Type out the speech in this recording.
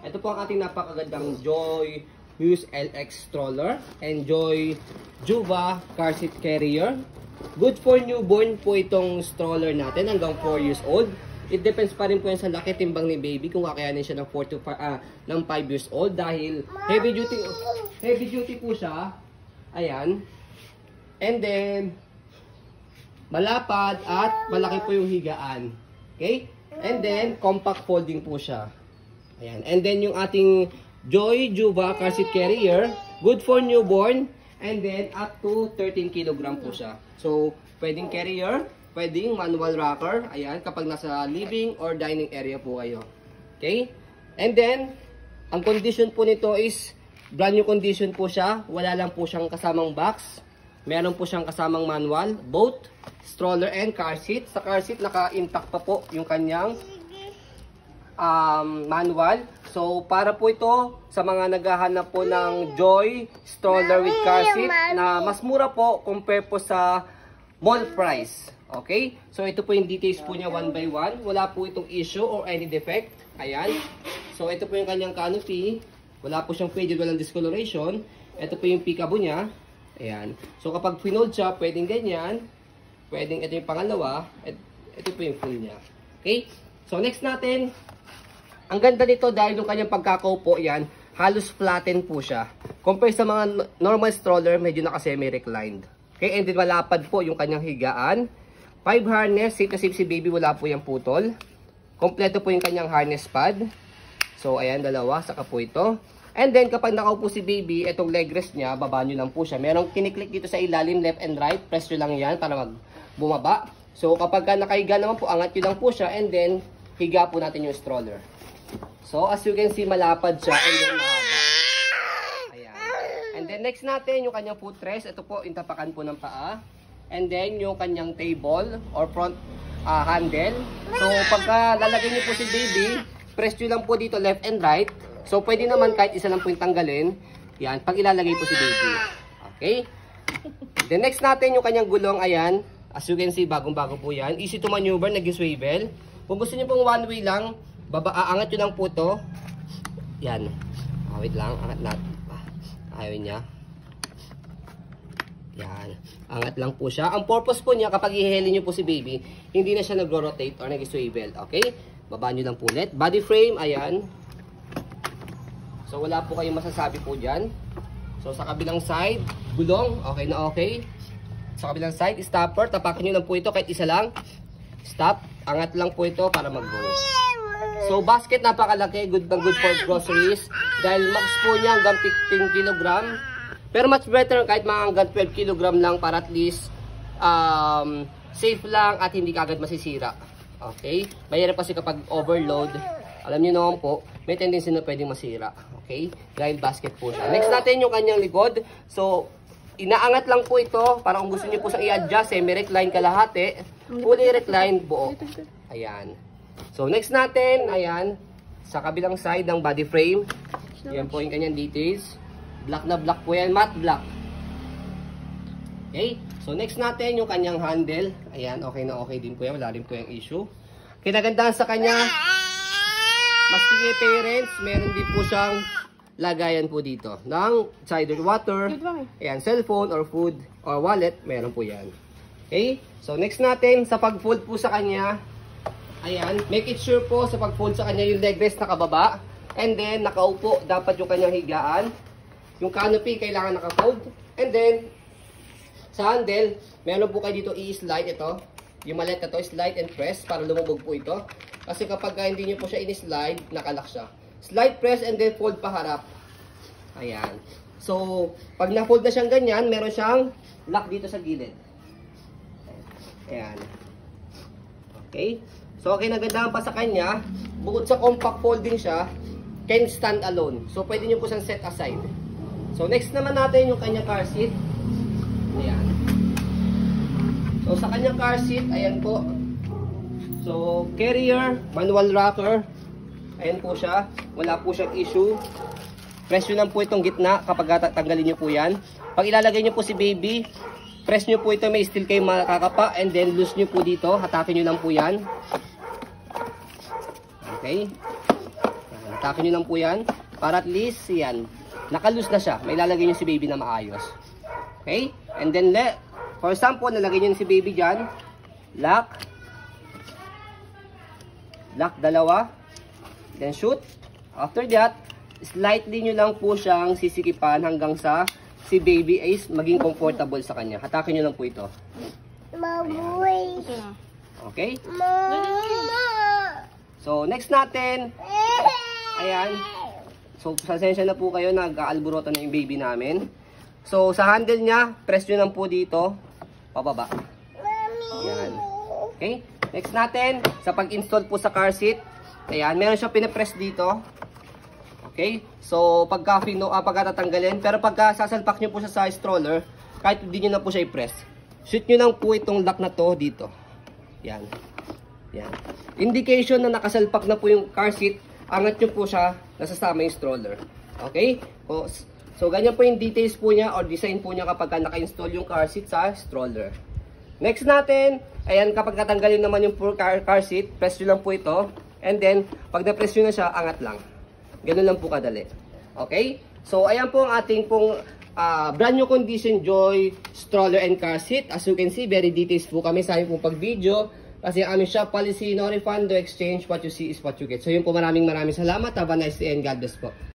Ito po ang ating napakagandang Joy Muse LX stroller and Joy Juva car seat carrier. Good for newborn po itong stroller natin hanggang 4 years old. It depends pa rin po yan sa laki timbang ni baby kung kakayanin siya ng 5 years old dahil heavy duty po siya. Ayan. And then malapad at malaki po yung higaan. Okay? And then compact folding po siya. Ayan. And then yung ating Joy Juva car seat carrier, good for newborn, and then up to 13 kg po siya. So, pwedeng carrier, pwedeng manual rocker, ayan, kapag nasa living or dining area po kayo. Okay? And then, ang condition po nito is brand new condition po siya. Wala lang po siyang kasamang box. Meron po siyang kasamang manual, both stroller and car seat. Sa car seat, naka-intact pa po yung kanyang manual. So, para po ito sa mga naghahanap po ng Joy stroller with car seat na mas mura po compare po sa mall price. Okay? So, ito po yung details po niya one by one. Wala po itong issue or any defect. Ayan. So, ito po yung kanyang canopy. Wala po siyang faded, walang discoloration. Ito po yung peekaboo niya. Ayan. So, kapag pinold siya, pwedeng ganyan. Pwedeng ito yung pangalawa. Ito po yung full niya. Okay? So, next natin. Ang ganda nito dahil yung kanyang pagkakaupo, yan, halos flatten po siya. Compare sa mga normal stroller, medyo naka-semi-reclined. Okay, and then malapad po yung kanyang higaan. 5 harness, safe na safe si baby, wala po yung putol. Kompleto po yung kanyang harness pad. So, ayan, dalawa, saka po ito. And then, kapag nakaupo si baby, itong leg rest niya, baba nyo lang po siya. Merong kiniklik dito sa ilalim, left and right. Press nyo lang yan para bumaba. So, kapag nakahiga naman po, angat nyo lang po siya. And then, higa po natin yung stroller. So, as you can see, malapad siya and then mahaba. Ayan. And then, next natin, yung kanyang footrest. Ito po, yung tapakan po ng paa. And then, yung kanyang table or front handle. So, pagka lalagay niyo po si baby, press nyo lang po dito left and right. So, pwede naman kahit isa lang po yung tanggalin. Yan, pag ilalagay po si baby. Okay? Then, next natin, yung kanyang gulong. Ayan. As you can see, bagong-bago po yan. Easy to maneuver, nag-swivel. Kung gusto niyo pong one way lang, aangat nyo lang po ito. Yan. Wait lang. Angat natin. Ayaw niya. Yan. Angat lang po siya. Ang purpose po niya, kapag ihiheli nyo po si baby, hindi na siya nagro-rotate or nag-swivel. Okay? Baba nyo lang po ulit. Body frame. Ayan. So, wala po kayong masasabi po dyan. So, sa kabilang side, gulong. Okay na okay. Sa kabilang side, stopper. Tapakin nyo lang po ito kahit isa lang. Stop. Angat lang po ito para mag-go. So, basket napakalaki, good na good for groceries. Dahil max po niya hanggang 15 kg. Pero much better kahit mga hanggang 12 kg lang para at least safe lang at hindi kagad masisira. Okay? Mayroon kasi kapag overload, alam niyo naman po, may tendency na pwedeng masira. Okay? Dahil basket po siya. Next natin yung kanyang likod. So, inaangat lang po ito para kung gusto niyo po sa i-adjust, semi-recline kalahati, fully recline buo. Ayan. So, next natin, ayan, sa kabilang side ng body frame. Yan po yung kanyang details. Black na black po yan, matte black. Okay? So, next natin yung kanyang handle. Ayan, okay na okay din po yan. Wala rin po yung issue. Kinagandahan sa kanya, maski parents, meron din po siyang lagayan po dito ng cider water. Ayan, cellphone or food or wallet, meron po yan. Okay? So, next natin, sa pag-fold po sa kanya, ayan, make it sure po sa pag-fold sa kanya yung leg rest nakababa. And then, nakaupo, dapat yung kanyang higaan. Yung canopy, kailangan naka-fold. And then, sa handle, meron po kayo dito i-slide ito. Yung malet na to, slide and press para lumubog po ito. Kasi kapag hindi nyo po siya in-slide, nakalock siya. Slide, press, and then fold pa harap. Ayan. So, pag na-fold na siyang ganyan, meron siyang lock dito sa gilid. Ayan. Okay? So, kinagandaan pa sa kanya, bukod sa compact folding siya, can stand alone. So, pwede nyo po siyang set aside. So, next naman natin yung kanyang car seat. Ayan. So, sa kanyang car seat, ayan po. So, carrier, manual rocker. Ayan po siya. Wala po siyang issue. Press nyo lang po itong gitna kapag tanggalin nyo po yan. Pag ilalagay nyo po si baby, press nyo po ito, may steel kayo makakapa. And then, loose nyo po dito. Hatakin nyo lang po yan. Okay. Hatakin nyo lang po yan. Para at least, yan. Naka-loose na siya. May lalagay nyo si baby na maayos. Okay? And then, for example, nalagay nyo si baby dyan. Lock. Lock dalawa. Then shoot. After that, slightly nyo lang po siyang sisikipan hanggang sa si baby is maging comfortable sa kanya. Hatakin nyo lang po ito. Mabuhay. Okay? Mama. So, next natin. Ayan. So, pasensya na po kayo. Nag-aalburoto na yung baby namin. So, sa handle niya, press nyo lang po dito. Pababa. Ayan. Okay? Next natin, sa pag-install po sa car seat. Ayan, meron siyang pinapress dito. Okay? So, pagkatatanggalin. Pero pagka sasalpak nyo po siya sa stroller, kahit hindi nyo na po siya i-press, shoot nyo lang po itong lock na to dito. Yan. Yan. Indication na nakasalpak na po yung car seat, angat nyo po siya, nasasama yung stroller. Okay? So, ganyan po yung details po niya or design po niya kapag naka-install yung car seat sa stroller. Next natin, ayan, kapag natanggalin naman yung car seat, press nyo lang po ito. And then, pag na-press nyo na siya, angat lang. Ganun lang po kadali. Okay? So, ayan po ang ating pong brand new condition Joy stroller and car seat. As you can see, very details po kami sa aming pong pag-video. Kasi ang aming shop policy, no refund, no exchange, what you see is what you get. So, yun po, maraming salamat. Have a nice day and God bless po.